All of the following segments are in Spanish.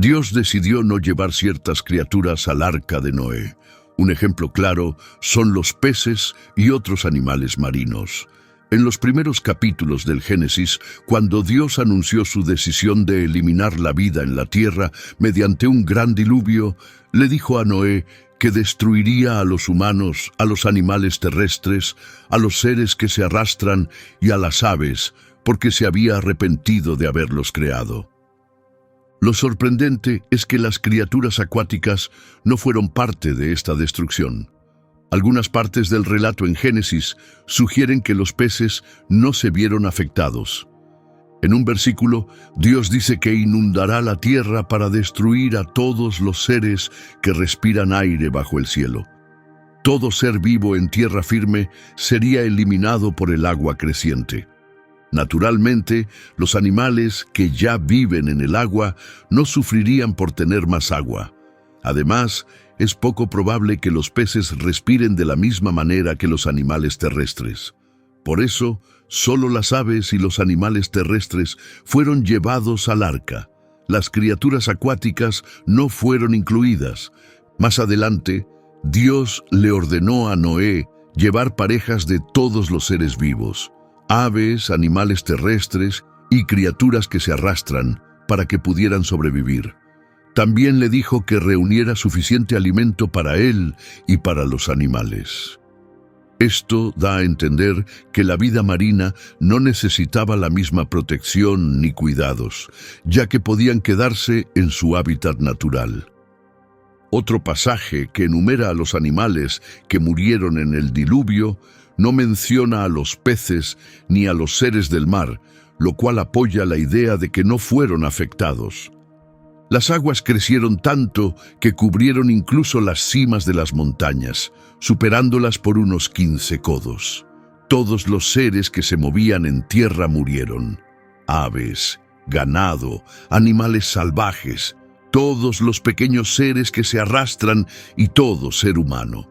Dios decidió no llevar ciertas criaturas al arca de Noé. Un ejemplo claro son los peces y otros animales marinos. En los primeros capítulos del Génesis, cuando Dios anunció su decisión de eliminar la vida en la tierra mediante un gran diluvio, le dijo a Noé que destruiría a los humanos, a los animales terrestres, a los seres que se arrastran y a las aves, porque se había arrepentido de haberlos creado. Lo sorprendente es que las criaturas acuáticas no fueron parte de esta destrucción. Algunas partes del relato en Génesis sugieren que los peces no se vieron afectados. En un versículo, Dios dice que inundará la tierra para destruir a todos los seres que respiran aire bajo el cielo. Todo ser vivo en tierra firme sería eliminado por el agua creciente. Naturalmente, los animales que ya viven en el agua no sufrirían por tener más agua. Además, es poco probable que los peces respiren de la misma manera que los animales terrestres. Por eso, solo las aves y los animales terrestres fueron llevados al arca. Las criaturas acuáticas no fueron incluidas. Más adelante, Dios le ordenó a Noé llevar parejas de todos los seres vivos, aves, animales terrestres y criaturas que se arrastran, para que pudieran sobrevivir. También le dijo que reuniera suficiente alimento para él y para los animales. Esto da a entender que la vida marina no necesitaba la misma protección ni cuidados, ya que podían quedarse en su hábitat natural. Otro pasaje que enumera a los animales que murieron en el diluvio no menciona a los peces ni a los seres del mar, lo cual apoya la idea de que no fueron afectados. Las aguas crecieron tanto que cubrieron incluso las cimas de las montañas, superándolas por unos 15 codos. Todos los seres que se movían en tierra murieron. Aves, ganado, animales salvajes, todos los pequeños seres que se arrastran y todo ser humano.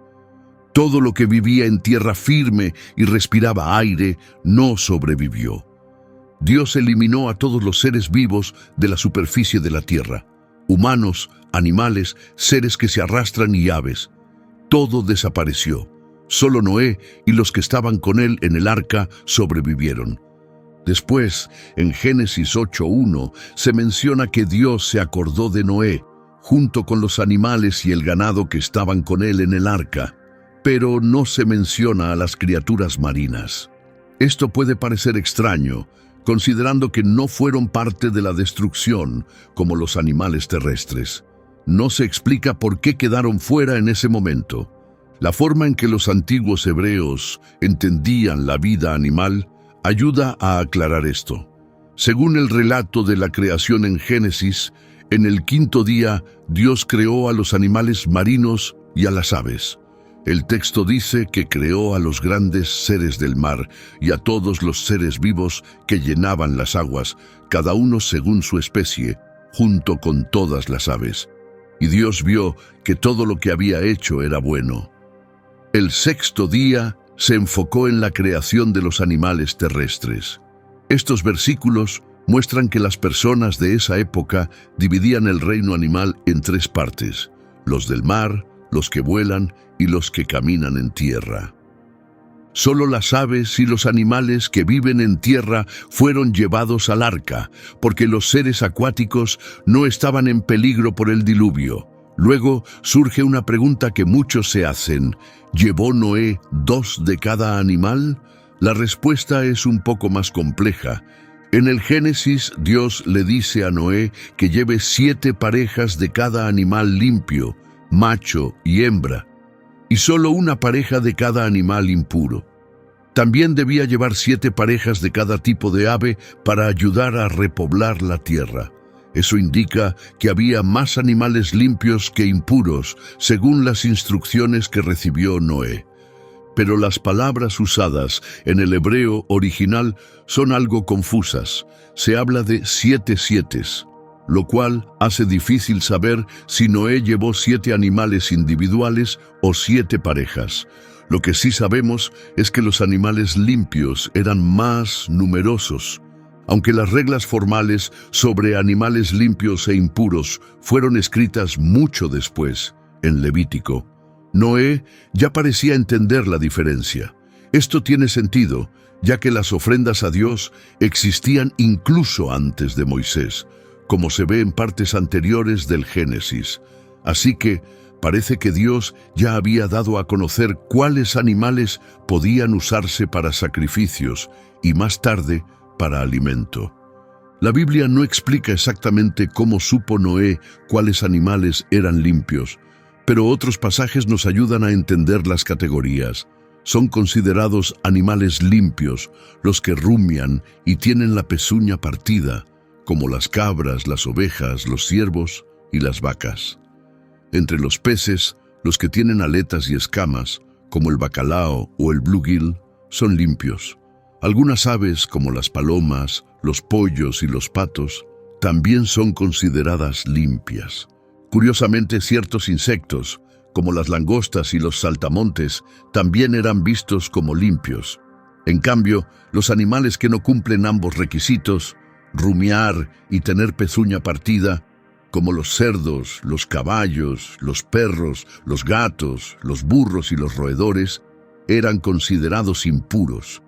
Todo lo que vivía en tierra firme y respiraba aire no sobrevivió. Dios eliminó a todos los seres vivos de la superficie de la tierra, humanos, animales, seres que se arrastran y aves. Todo desapareció. Solo Noé y los que estaban con él en el arca sobrevivieron. Después, en Génesis 8:1, se menciona que Dios se acordó de Noé, junto con los animales y el ganado que estaban con él en el arca, pero no se menciona a las criaturas marinas. Esto puede parecer extraño, considerando que no fueron parte de la destrucción como los animales terrestres. No se explica por qué quedaron fuera en ese momento. La forma en que los antiguos hebreos entendían la vida animal ayuda a aclarar esto. Según el relato de la creación en Génesis, en el quinto día Dios creó a los animales marinos y a las aves. El texto dice que creó a los grandes seres del mar y a todos los seres vivos que llenaban las aguas, cada uno según su especie, junto con todas las aves. Y Dios vio que todo lo que había hecho era bueno. El sexto día se enfocó en la creación de los animales terrestres. Estos versículos muestran que las personas de esa época dividían el reino animal en 3 partes: los del mar, los que vuelan y los que caminan en tierra. Solo las aves y los animales que viven en tierra fueron llevados al arca, porque los seres acuáticos no estaban en peligro por el diluvio. Luego surge una pregunta que muchos se hacen: ¿llevó Noé 2 de cada animal? La respuesta es un poco más compleja. En el Génesis, Dios le dice a Noé que lleve 7 parejas de cada animal limpio, macho y hembra, y solo una pareja de cada animal impuro. También debía llevar 7 parejas de cada tipo de ave para ayudar a repoblar la tierra. Eso indica que había más animales limpios que impuros, según las instrucciones que recibió Noé. Pero las palabras usadas en el hebreo original son algo confusas. Se habla de 7 sietes, lo cual hace difícil saber si Noé llevó 7 animales individuales o 7 parejas. Lo que sí sabemos es que los animales limpios eran más numerosos. Aunque las reglas formales sobre animales limpios e impuros fueron escritas mucho después, en Levítico, Noé ya parecía entender la diferencia. Esto tiene sentido, ya que las ofrendas a Dios existían incluso antes de Moisés, como se ve en partes anteriores del Génesis. Así que parece que Dios ya había dado a conocer cuáles animales podían usarse para sacrificios y más tarde para alimento. La Biblia no explica exactamente cómo supo Noé cuáles animales eran limpios, pero otros pasajes nos ayudan a entender las categorías. Son considerados animales limpios los que rumian y tienen la pezuña partida, como las cabras, las ovejas, los ciervos y las vacas. Entre los peces, los que tienen aletas y escamas, como el bacalao o el bluegill, son limpios. Algunas aves, como las palomas, los pollos y los patos, también son consideradas limpias. Curiosamente, ciertos insectos, como las langostas y los saltamontes, también eran vistos como limpios. En cambio, los animales que no cumplen ambos requisitos, rumiar y tener pezuña partida, como los cerdos, los caballos, los perros, los gatos, los burros y los roedores, eran considerados impuros.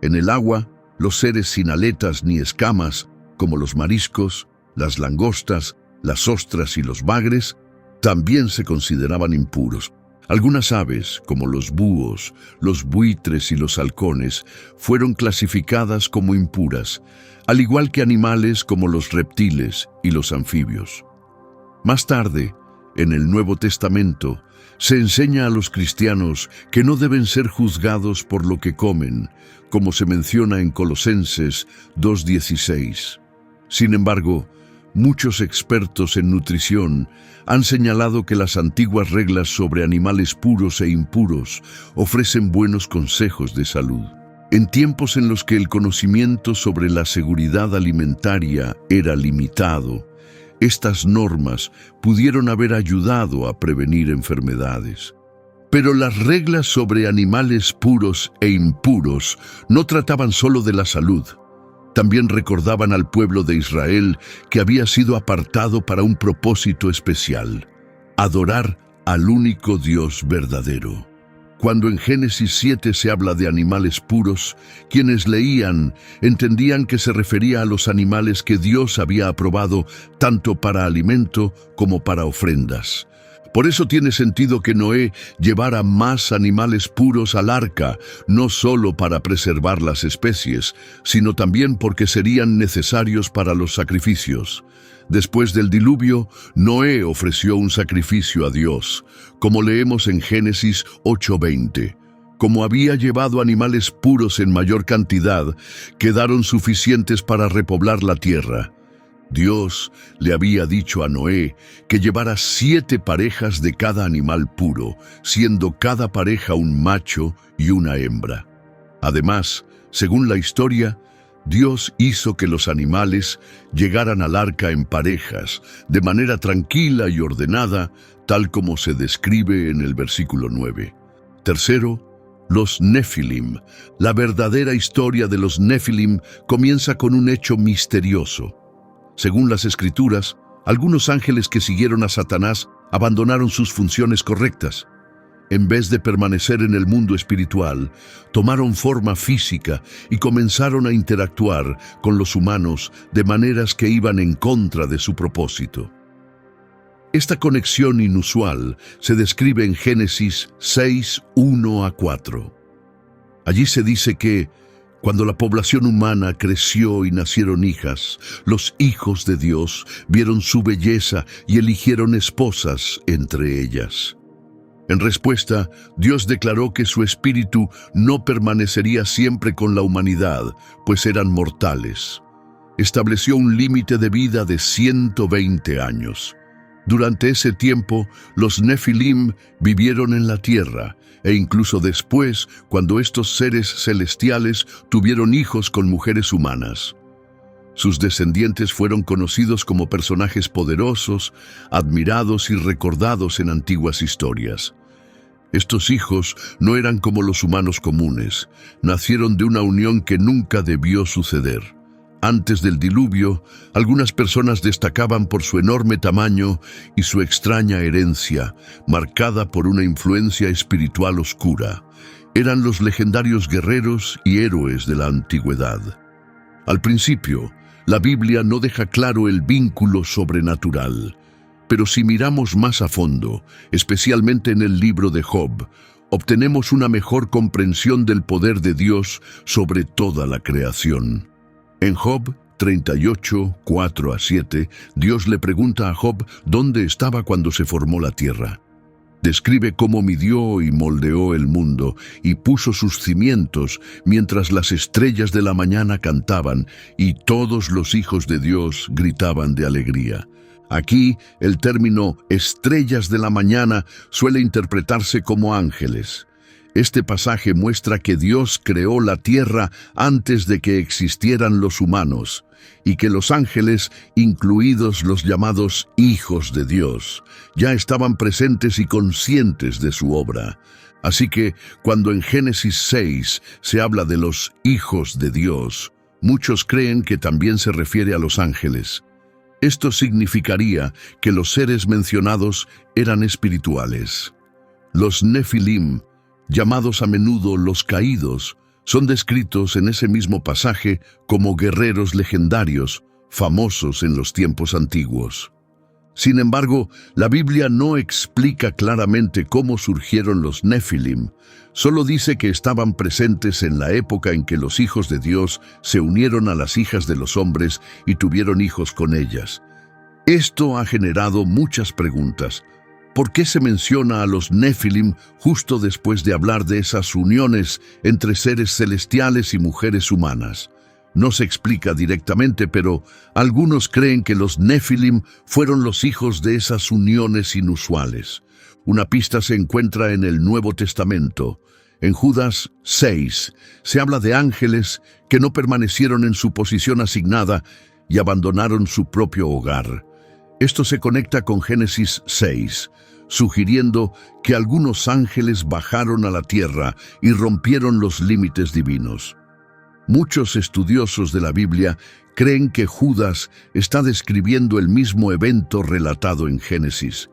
En el agua, los seres sin aletas ni escamas, como los mariscos, las langostas, las ostras y los bagres, también se consideraban impuros. Algunas aves, como los búhos, los buitres y los halcones, fueron clasificadas como impuras, al igual que animales como los reptiles y los anfibios. Más tarde, en el Nuevo Testamento, se enseña a los cristianos que no deben ser juzgados por lo que comen, como se menciona en Colosenses 2:16. Sin embargo, muchos expertos en nutrición han señalado que las antiguas reglas sobre animales puros e impuros ofrecen buenos consejos de salud. En tiempos en los que el conocimiento sobre la seguridad alimentaria era limitado, estas normas pudieron haber ayudado a prevenir enfermedades. Pero las reglas sobre animales puros e impuros no trataban solo de la salud. También recordaban al pueblo de Israel que había sido apartado para un propósito especial: adorar al único Dios verdadero. Cuando en Génesis 7 se habla de animales puros, quienes leían entendían que se refería a los animales que Dios había aprobado tanto para alimento como para ofrendas. Por eso tiene sentido que Noé llevara más animales puros al arca, no solo para preservar las especies, sino también porque serían necesarios para los sacrificios. Después del diluvio, Noé ofreció un sacrificio a Dios, como leemos en Génesis 8:20. Como había llevado animales puros en mayor cantidad, quedaron suficientes para repoblar la tierra. Dios le había dicho a Noé que llevara 7 parejas de cada animal puro, siendo cada pareja un macho y una hembra. Además, según la historia, Dios hizo que los animales llegaran al arca en parejas, de manera tranquila y ordenada, tal como se describe en el versículo 9. Tercero, los Nefilim. La verdadera historia de los Nefilim comienza con un hecho misterioso. Según las Escrituras, algunos ángeles que siguieron a Satanás abandonaron sus funciones correctas. En vez de permanecer en el mundo espiritual, tomaron forma física y comenzaron a interactuar con los humanos de maneras que iban en contra de su propósito. Esta conexión inusual se describe en Génesis 6:1-4. Allí se dice que, cuando la población humana creció y nacieron hijas, los hijos de Dios vieron su belleza y eligieron esposas entre ellas. En respuesta, Dios declaró que su espíritu no permanecería siempre con la humanidad, pues eran mortales. Estableció un límite de vida de 120 años. Durante ese tiempo, los Nefilim vivieron en la tierra, e incluso después, cuando estos seres celestiales tuvieron hijos con mujeres humanas. Sus descendientes fueron conocidos como personajes poderosos, admirados y recordados en antiguas historias. Estos hijos no eran como los humanos comunes, nacieron de una unión que nunca debió suceder. Antes del diluvio, algunas personas destacaban por su enorme tamaño y su extraña herencia, marcada por una influencia espiritual oscura. Eran los legendarios guerreros y héroes de la antigüedad. Al principio, la Biblia no deja claro el vínculo sobrenatural, pero si miramos más a fondo, especialmente en el libro de Job, obtenemos una mejor comprensión del poder de Dios sobre toda la creación. En Job 38, 4-7, Dios le pregunta a Job dónde estaba cuando se formó la tierra. Describe cómo midió y moldeó el mundo y puso sus cimientos mientras las estrellas de la mañana cantaban y todos los hijos de Dios gritaban de alegría. Aquí, el término estrellas de la mañana suele interpretarse como ángeles. Este pasaje muestra que Dios creó la tierra antes de que existieran los humanos y que los ángeles, incluidos los llamados hijos de Dios, ya estaban presentes y conscientes de su obra. Así que, cuando en Génesis 6 se habla de los hijos de Dios, muchos creen que también se refiere a los ángeles. Esto significaría que los seres mencionados eran espirituales. Los Nefilim, llamados a menudo los caídos, son descritos en ese mismo pasaje como guerreros legendarios, famosos en los tiempos antiguos. Sin embargo, la Biblia no explica claramente cómo surgieron los Nefilim, solo dice que estaban presentes en la época en que los hijos de Dios se unieron a las hijas de los hombres y tuvieron hijos con ellas. Esto ha generado muchas preguntas. ¿Por qué se menciona a los Nefilim justo después de hablar de esas uniones entre seres celestiales y mujeres humanas? No se explica directamente, pero algunos creen que los Nefilim fueron los hijos de esas uniones inusuales. Una pista se encuentra en el Nuevo Testamento. En Judas 6 se habla de ángeles que no permanecieron en su posición asignada y abandonaron su propio hogar. Esto se conecta con Génesis 6, sugiriendo que algunos ángeles bajaron a la tierra y rompieron los límites divinos. Muchos estudiosos de la Biblia creen que Judas está describiendo el mismo evento relatado en Génesis,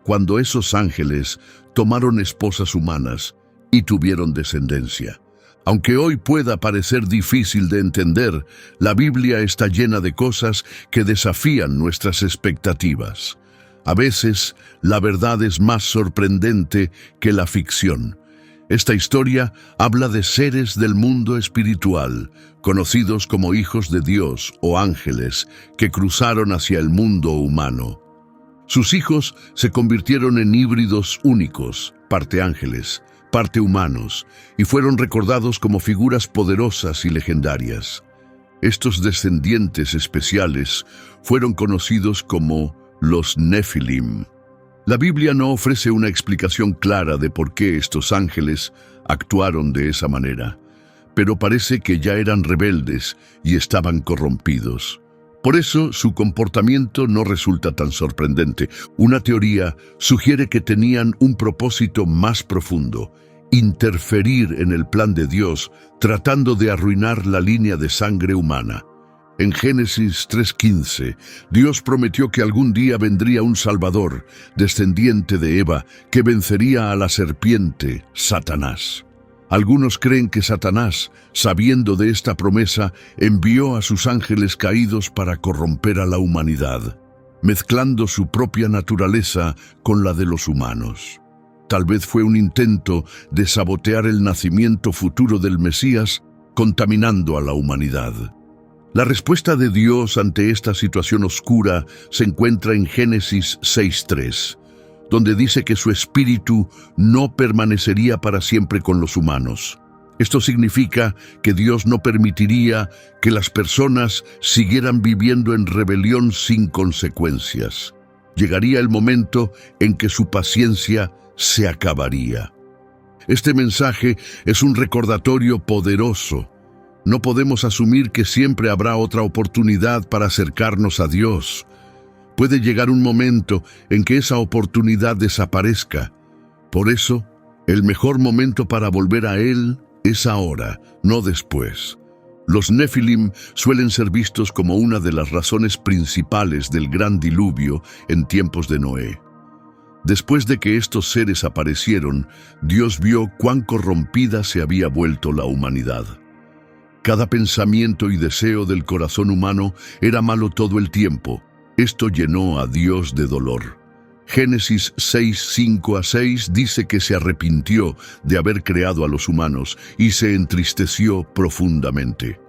cuando esos ángeles tomaron esposas humanas y tuvieron descendencia. Aunque hoy pueda parecer difícil de entender, la Biblia está llena de cosas que desafían nuestras expectativas. A veces, la verdad es más sorprendente que la ficción. Esta historia habla de seres del mundo espiritual, conocidos como hijos de Dios o ángeles, que cruzaron hacia el mundo humano. Sus hijos se convirtieron en híbridos únicos, parte ángeles, parte humanos, y fueron recordados como figuras poderosas y legendarias. Estos descendientes especiales fueron conocidos como los Nefilim. La Biblia no ofrece una explicación clara de por qué estos ángeles actuaron de esa manera, pero parece que ya eran rebeldes y estaban corrompidos. Por eso su comportamiento no resulta tan sorprendente. Una teoría sugiere que tenían un propósito más profundo: interferir en el plan de Dios, tratando de arruinar la línea de sangre humana. En Génesis 3:15, Dios prometió que algún día vendría un Salvador, descendiente de Eva, que vencería a la serpiente, Satanás. Algunos creen que Satanás, sabiendo de esta promesa, envió a sus ángeles caídos para corromper a la humanidad, mezclando su propia naturaleza con la de los humanos. Tal vez fue un intento de sabotear el nacimiento futuro del Mesías, contaminando a la humanidad. La respuesta de Dios ante esta situación oscura se encuentra en Génesis 6:3, donde dice que su espíritu no permanecería para siempre con los humanos. Esto significa que Dios no permitiría que las personas siguieran viviendo en rebelión sin consecuencias. Llegaría el momento en que su paciencia se acabaría. Este mensaje es un recordatorio poderoso. No podemos asumir que siempre habrá otra oportunidad para acercarnos a Dios. Puede llegar un momento en que esa oportunidad desaparezca. Por eso, el mejor momento para volver a Él es ahora, no después. Los Nefilim suelen ser vistos como una de las razones principales del gran diluvio en tiempos de Noé. Después de que estos seres aparecieron, Dios vio cuán corrompida se había vuelto la humanidad. Cada pensamiento y deseo del corazón humano era malo todo el tiempo. Esto llenó a Dios de dolor. Génesis 6:5-6 dice que se arrepintió de haber creado a los humanos y se entristeció profundamente.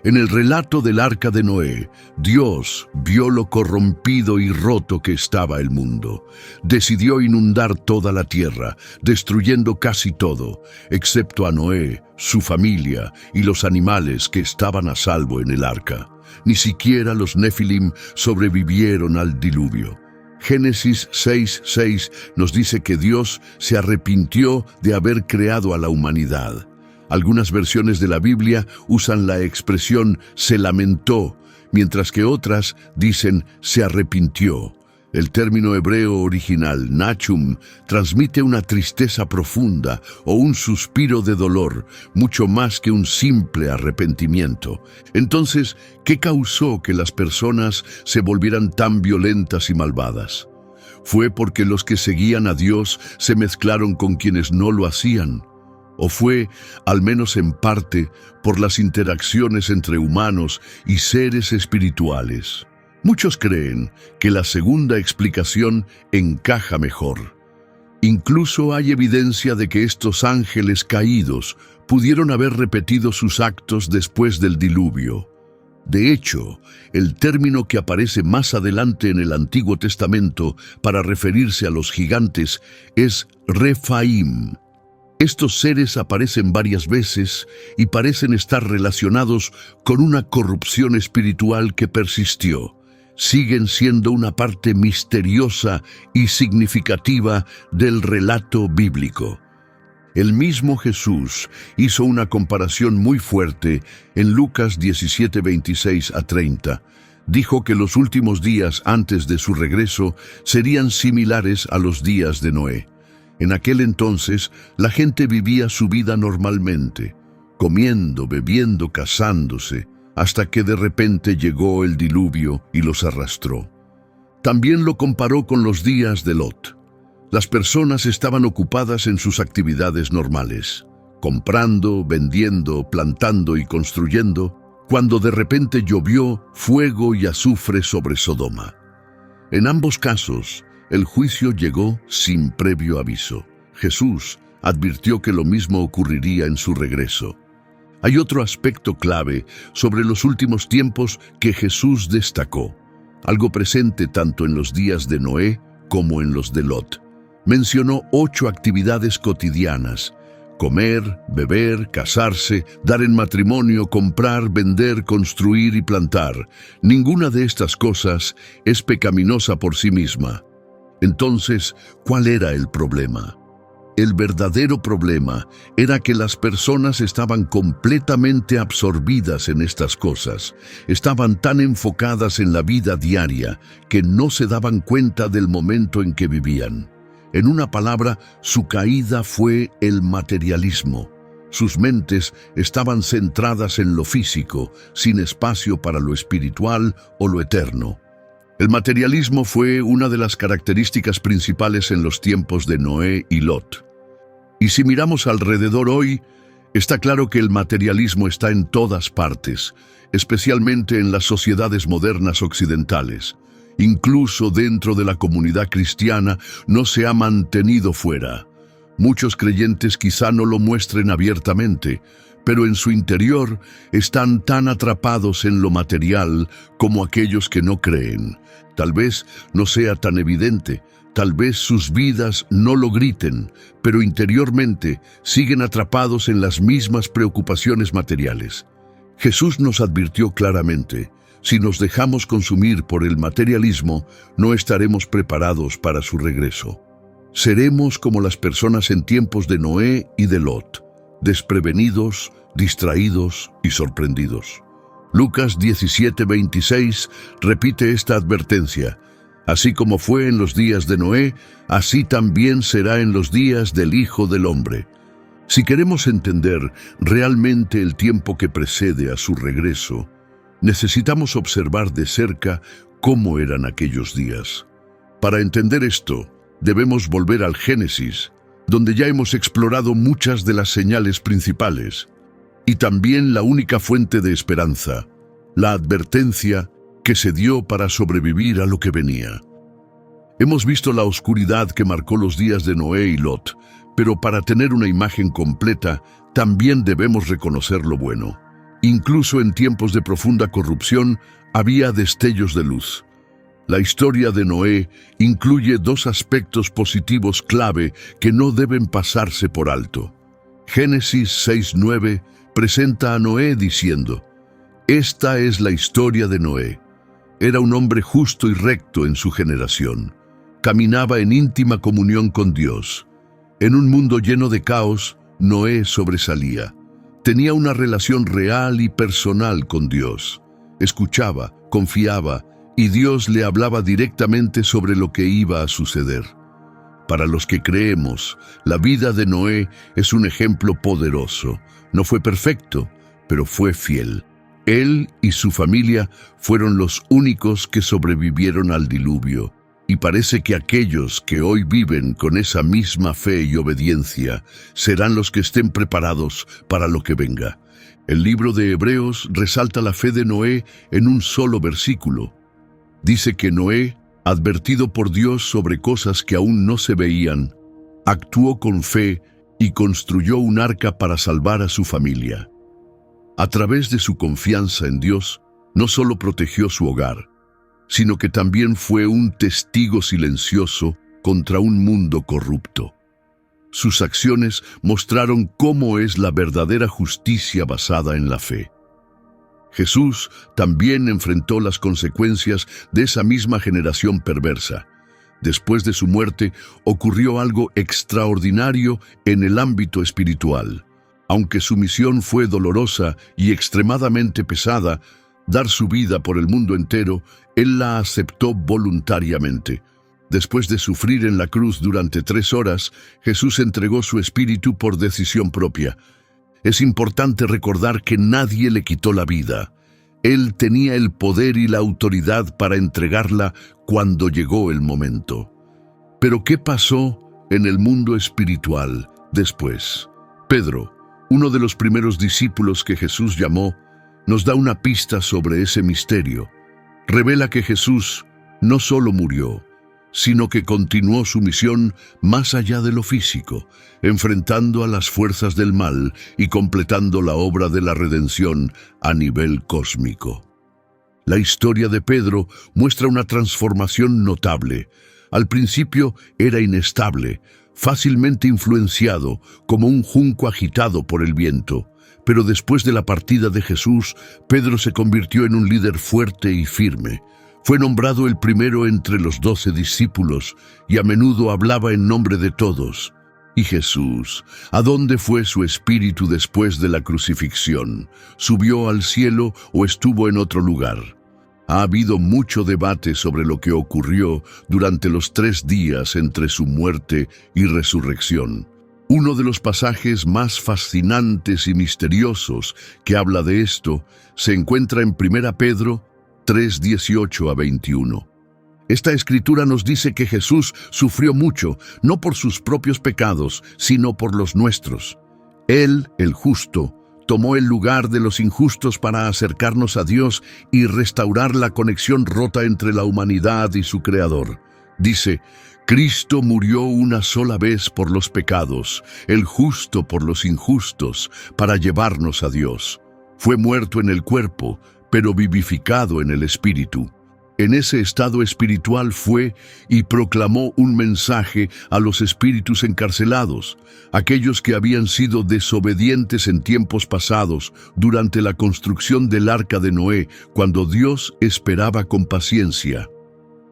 En el relato del arca de Noé, Dios vio lo corrompido y roto que estaba el mundo. Decidió inundar toda la tierra, destruyendo casi todo, excepto a Noé, su familia y los animales que estaban a salvo en el arca. Ni siquiera los Nefilim sobrevivieron al diluvio. Génesis 6:6 nos dice que Dios se arrepintió de haber creado a la humanidad. Algunas versiones de la Biblia usan la expresión se lamentó, mientras que otras dicen se arrepintió. El término hebreo original, nachum, transmite una tristeza profunda o un suspiro de dolor, mucho más que un simple arrepentimiento. Entonces, ¿qué causó que las personas se volvieran tan violentas y malvadas? ¿Fue porque los que seguían a Dios se mezclaron con quienes no lo hacían? ¿O fue, al menos en parte, por las interacciones entre humanos y seres espirituales? Muchos creen que la segunda explicación encaja mejor. Incluso hay evidencia de que estos ángeles caídos pudieron haber repetido sus actos después del diluvio. De hecho, el término que aparece más adelante en el Antiguo Testamento para referirse a los gigantes es Rephaim. Estos seres aparecen varias veces y parecen estar relacionados con una corrupción espiritual que persistió. Siguen siendo una parte misteriosa y significativa del relato bíblico. El mismo Jesús hizo una comparación muy fuerte en Lucas 17:26-30. Dijo que los últimos días antes de su regreso serían similares a los días de Noé. En aquel entonces, la gente vivía su vida normalmente, comiendo, bebiendo, casándose, hasta que de repente llegó el diluvio y los arrastró. También lo comparó con los días de Lot. Las personas estaban ocupadas en sus actividades normales, comprando, vendiendo, plantando y construyendo, cuando de repente llovió fuego y azufre sobre Sodoma. En ambos casos, el juicio llegó sin previo aviso. Jesús advirtió que lo mismo ocurriría en su regreso. Hay otro aspecto clave sobre los últimos tiempos que Jesús destacó, algo presente tanto en los días de Noé como en los de Lot. Mencionó 8 actividades cotidianas: comer, beber, casarse, dar en matrimonio, comprar, vender, construir y plantar. Ninguna de estas cosas es pecaminosa por sí misma. Entonces, ¿cuál era el problema? El verdadero problema era que las personas estaban completamente absorbidas en estas cosas. Estaban tan enfocadas en la vida diaria que no se daban cuenta del momento en que vivían. En una palabra, su caída fue el materialismo. Sus mentes estaban centradas en lo físico, sin espacio para lo espiritual o lo eterno. El materialismo fue una de las características principales en los tiempos de Noé y Lot. Y si miramos alrededor hoy, está claro que el materialismo está en todas partes, especialmente en las sociedades modernas occidentales. Incluso dentro de la comunidad cristiana no se ha mantenido fuera. Muchos creyentes quizá no lo muestren abiertamente, pero en su interior están tan atrapados en lo material como aquellos que no creen. Tal vez no sea tan evidente, tal vez sus vidas no lo griten, pero interiormente siguen atrapados en las mismas preocupaciones materiales. Jesús nos advirtió claramente: si nos dejamos consumir por el materialismo, no estaremos preparados para su regreso. Seremos como las personas en tiempos de Noé y de Lot, desprevenidos, distraídos y sorprendidos. Lucas 17:26 repite esta advertencia: así como fue en los días de Noé, así también será en los días del Hijo del Hombre. Si queremos entender realmente el tiempo que precede a su regreso, necesitamos observar de cerca cómo eran aquellos días. Para entender esto, debemos volver al Génesis, donde ya hemos explorado muchas de las señales principales, y también la única fuente de esperanza, la advertencia que se dio para sobrevivir a lo que venía. Hemos visto la oscuridad que marcó los días de Noé y Lot, pero para tener una imagen completa, también debemos reconocer lo bueno. Incluso en tiempos de profunda corrupción, había destellos de luz. La historia de Noé incluye dos aspectos positivos clave que no deben pasarse por alto. Génesis 6:9 presenta a Noé diciendo: «Esta es la historia de Noé. Era un hombre justo y recto en su generación. Caminaba en íntima comunión con Dios. En un mundo lleno de caos, Noé sobresalía. Tenía una relación real y personal con Dios. Escuchaba, confiaba, y Dios le hablaba directamente sobre lo que iba a suceder». Para los que creemos, la vida de Noé es un ejemplo poderoso. No fue perfecto, pero fue fiel. Él y su familia fueron los únicos que sobrevivieron al diluvio, y parece que aquellos que hoy viven con esa misma fe y obediencia serán los que estén preparados para lo que venga. El libro de Hebreos resalta la fe de Noé en un solo versículo. Dice que Noé, advertido por Dios sobre cosas que aún no se veían, actuó con fe y construyó un arca para salvar a su familia. A través de su confianza en Dios, no solo protegió su hogar, sino que también fue un testigo silencioso contra un mundo corrupto. Sus acciones mostraron cómo es la verdadera justicia basada en la fe. Jesús también enfrentó las consecuencias de esa misma generación perversa. Después de su muerte, ocurrió algo extraordinario en el ámbito espiritual. Aunque su misión fue dolorosa y extremadamente pesada, dar su vida por el mundo entero, Él la aceptó voluntariamente. Después de sufrir en la cruz durante 3 horas, Jesús entregó su espíritu por decisión propia. Es importante recordar que nadie le quitó la vida. Él tenía el poder y la autoridad para entregarla cuando llegó el momento. Pero ¿qué pasó en el mundo espiritual después? Pedro, uno de los primeros discípulos que Jesús llamó, nos da una pista sobre ese misterio. Revela que Jesús no solo murió, sino que continuó su misión más allá de lo físico, enfrentando a las fuerzas del mal y completando la obra de la redención a nivel cósmico. La historia de Pedro muestra una transformación notable. Al principio era inestable, fácilmente influenciado, como un junco agitado por el viento. Pero después de la partida de Jesús, Pedro se convirtió en un líder fuerte y firme. Fue nombrado el primero entre los 12 discípulos y a menudo hablaba en nombre de todos. ¿Y Jesús? ¿A dónde fue su espíritu después de la crucifixión? ¿Subió al cielo o estuvo en otro lugar? Ha habido mucho debate sobre lo que ocurrió durante los 3 días entre su muerte y resurrección. Uno de los pasajes más fascinantes y misteriosos que habla de esto se encuentra en 1 Pedro 3:18-21. Esta escritura nos dice que Jesús sufrió mucho, no por sus propios pecados, sino por los nuestros. Él, el justo, tomó el lugar de los injustos para acercarnos a Dios y restaurar la conexión rota entre la humanidad y su Creador. Dice: Cristo murió una sola vez por los pecados, el justo por los injustos, para llevarnos a Dios. Fue muerto en el cuerpo, pero vivificado en el espíritu. En ese estado espiritual fue y proclamó un mensaje a los espíritus encarcelados, aquellos que habían sido desobedientes en tiempos pasados durante la construcción del arca de Noé, cuando Dios esperaba con paciencia.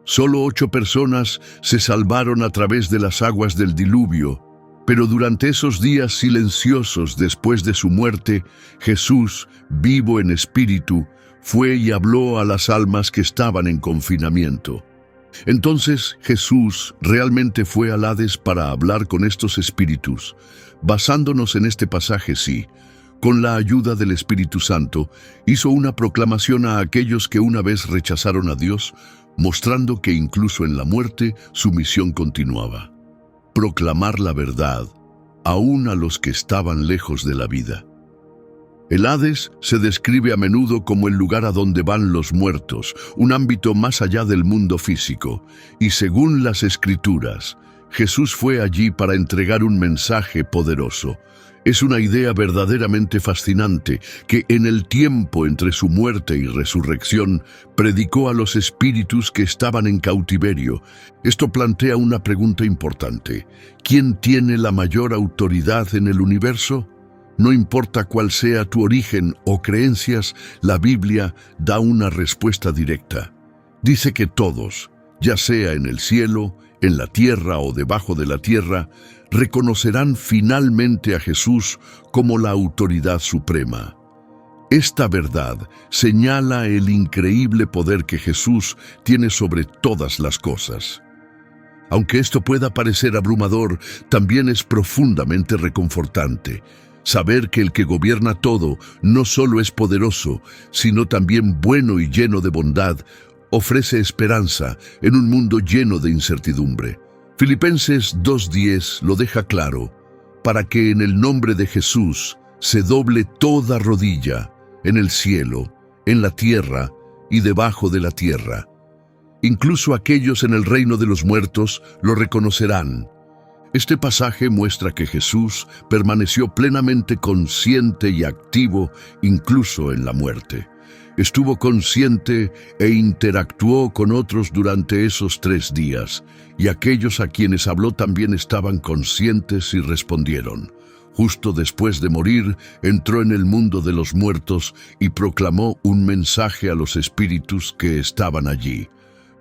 Solo 8 personas se salvaron a través de las aguas del diluvio, pero durante esos días silenciosos después de su muerte, Jesús, vivo en espíritu, fue y habló a las almas que estaban en confinamiento. Entonces Jesús realmente fue al Hades para hablar con estos espíritus, basándonos en este pasaje, sí, con la ayuda del Espíritu Santo, hizo una proclamación a aquellos que una vez rechazaron a Dios, mostrando que incluso en la muerte su misión continuaba: proclamar la verdad, aún a los que estaban lejos de la vida. El Hades se describe a menudo como el lugar a donde van los muertos, un ámbito más allá del mundo físico, y según las Escrituras, Jesús fue allí para entregar un mensaje poderoso. Es una idea verdaderamente fascinante que en el tiempo entre su muerte y resurrección predicó a los espíritus que estaban en cautiverio. Esto plantea una pregunta importante: ¿quién tiene la mayor autoridad en el universo? No importa cuál sea tu origen o creencias, la Biblia da una respuesta directa. Dice que todos, ya sea en el cielo, en la tierra o debajo de la tierra, reconocerán finalmente a Jesús como la autoridad suprema. Esta verdad señala el increíble poder que Jesús tiene sobre todas las cosas. Aunque esto pueda parecer abrumador, también es profundamente reconfortante. Saber que el que gobierna todo no solo es poderoso, sino también bueno y lleno de bondad, ofrece esperanza en un mundo lleno de incertidumbre. Filipenses 2:10 lo deja claro: para que en el nombre de Jesús se doble toda rodilla, en el cielo, en la tierra y debajo de la tierra. Incluso aquellos en el reino de los muertos lo reconocerán. Este pasaje muestra que Jesús permaneció plenamente consciente y activo incluso en la muerte. Estuvo consciente e interactuó con otros durante esos 3 días, y aquellos a quienes habló también estaban conscientes y respondieron. Justo después de morir, entró en el mundo de los muertos y proclamó un mensaje a los espíritus que estaban allí.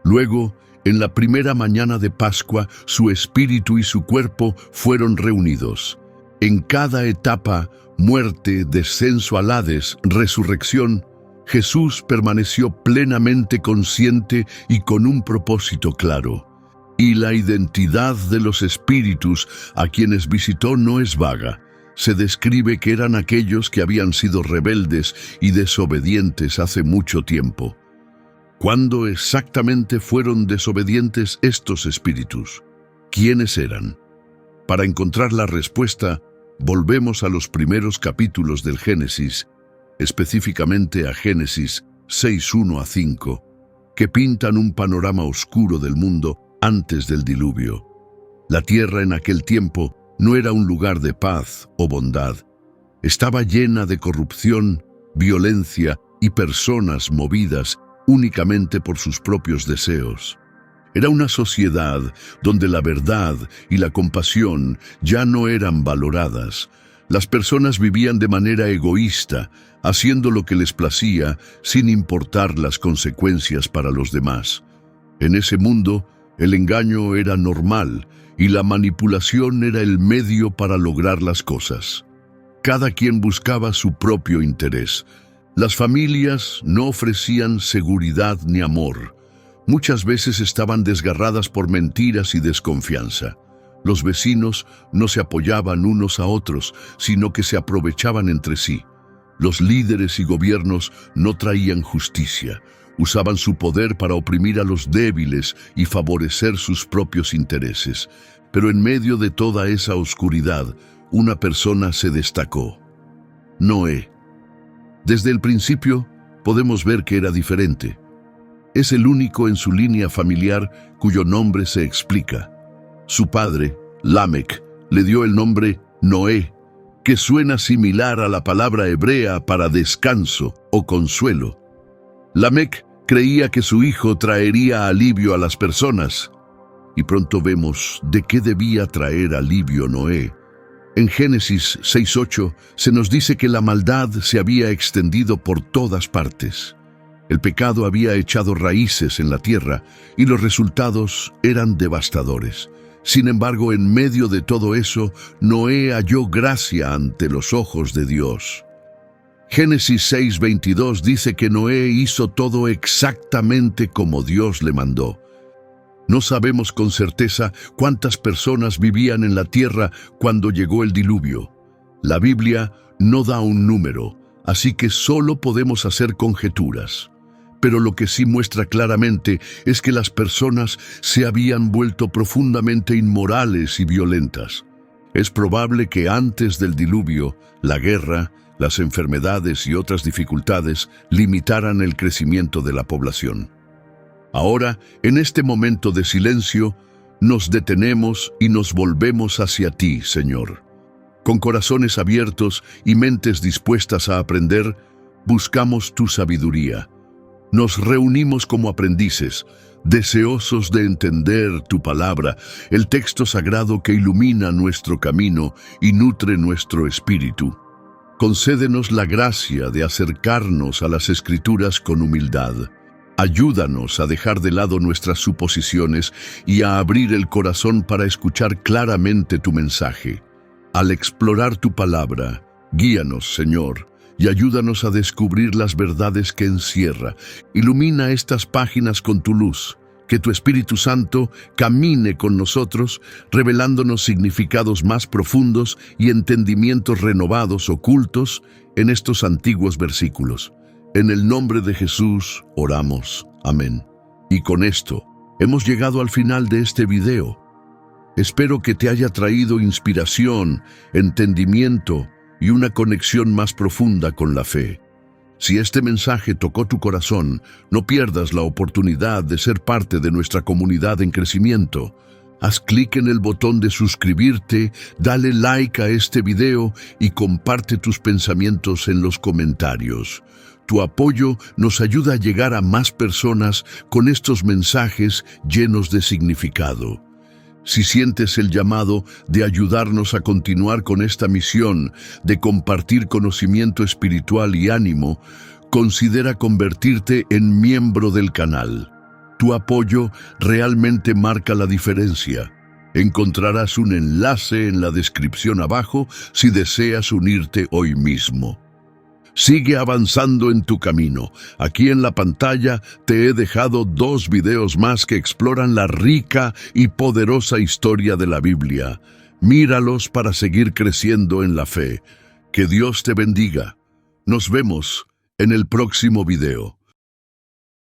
Luego, en la primera mañana de Pascua, su espíritu y su cuerpo fueron reunidos. En cada etapa, muerte, descenso al Hades, resurrección, Jesús permaneció plenamente consciente y con un propósito claro. Y la identidad de los espíritus a quienes visitó no es vaga. Se describe que eran aquellos que habían sido rebeldes y desobedientes hace mucho tiempo. ¿Cuándo exactamente fueron desobedientes estos espíritus? ¿Quiénes eran? Para encontrar la respuesta, volvemos a los primeros capítulos del Génesis, específicamente a Génesis 6:1-5, que pintan un panorama oscuro del mundo antes del diluvio. La tierra en aquel tiempo no era un lugar de paz o bondad. Estaba llena de corrupción, violencia y personas movidas únicamente por sus propios deseos. Era una sociedad donde la verdad y la compasión ya no eran valoradas. Las personas vivían de manera egoísta, haciendo lo que les placía sin importar las consecuencias para los demás. En ese mundo, el engaño era normal y la manipulación era el medio para lograr las cosas. Cada quien buscaba su propio interés. Las familias no ofrecían seguridad ni amor. Muchas veces estaban desgarradas por mentiras y desconfianza. Los vecinos no se apoyaban unos a otros, sino que se aprovechaban entre sí. Los líderes y gobiernos no traían justicia. Usaban su poder para oprimir a los débiles y favorecer sus propios intereses. Pero en medio de toda esa oscuridad, una persona se destacó: Noé. Desde el principio, podemos ver que era diferente. Es el único en su línea familiar cuyo nombre se explica. Su padre, Lamec, le dio el nombre Noé, que suena similar a la palabra hebrea para descanso o consuelo. Lamec creía que su hijo traería alivio a las personas, y pronto vemos de qué debía traer alivio Noé. En Génesis 6:8 se nos dice que la maldad se había extendido por todas partes. El pecado había echado raíces en la tierra y los resultados eran devastadores. Sin embargo, en medio de todo eso, Noé halló gracia ante los ojos de Dios. Génesis 6:22 dice que Noé hizo todo exactamente como Dios le mandó. No sabemos con certeza cuántas personas vivían en la tierra cuando llegó el diluvio. La Biblia no da un número, así que solo podemos hacer conjeturas. Pero lo que sí muestra claramente es que las personas se habían vuelto profundamente inmorales y violentas. Es probable que antes del diluvio, la guerra, las enfermedades y otras dificultades limitaran el crecimiento de la población. Ahora, en este momento de silencio, nos detenemos y nos volvemos hacia ti, Señor. Con corazones abiertos y mentes dispuestas a aprender, buscamos tu sabiduría. Nos reunimos como aprendices, deseosos de entender tu palabra, el texto sagrado que ilumina nuestro camino y nutre nuestro espíritu. Concédenos la gracia de acercarnos a las Escrituras con humildad. Ayúdanos a dejar de lado nuestras suposiciones y a abrir el corazón para escuchar claramente tu mensaje. Al explorar tu palabra, guíanos, Señor, y ayúdanos a descubrir las verdades que encierra. Ilumina estas páginas con tu luz. Que tu Espíritu Santo camine con nosotros, revelándonos significados más profundos y entendimientos renovados ocultos en estos antiguos versículos. En el nombre de Jesús oramos. Amén. Y con esto, hemos llegado al final de este video. Espero que te haya traído inspiración, entendimiento y una conexión más profunda con la fe. Si este mensaje tocó tu corazón, no pierdas la oportunidad de ser parte de nuestra comunidad en crecimiento. Haz clic en el botón de suscribirte, dale like a este video y comparte tus pensamientos en los comentarios. Tu apoyo nos ayuda a llegar a más personas con estos mensajes llenos de significado. Si sientes el llamado de ayudarnos a continuar con esta misión, de compartir conocimiento espiritual y ánimo, considera convertirte en miembro del canal. Tu apoyo realmente marca la diferencia. Encontrarás un enlace en la descripción abajo si deseas unirte hoy mismo. Sigue avanzando en tu camino. Aquí en la pantalla te he dejado 2 videos más que exploran la rica y poderosa historia de la Biblia. Míralos para seguir creciendo en la fe. Que Dios te bendiga. Nos vemos en el próximo video.